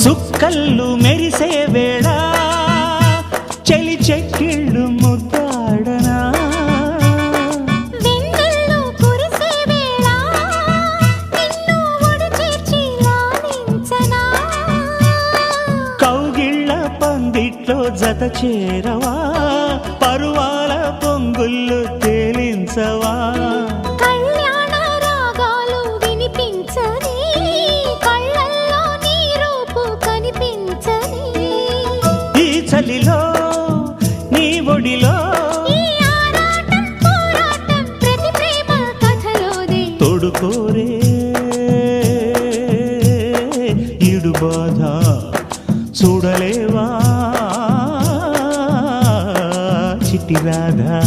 సుక్కల్లు మెరిసే వేళ చెలి చెక్కిళ్ళు ముద్దాడనా వెన్నెల్లు కురిసే వేళ నిన్ను ఒడి చేర్చి లాలించనా కౌగిళ్ళ పందిట్లో జత చేరవా పరువాల పొంగుళ్ళు తేలించవా కళ్యాణ రాగాలు వినిపించని కళ్ళల్లో నీ రూపు కనిపించని ఈ చలిలో నీ ఒడిలో ఈ ఆరాటం పోరాటం ప్రతి ప్రేమ కథలోనే తోడుకోరే ఈడు బాధ చూడలేవా చిట్టి రాధా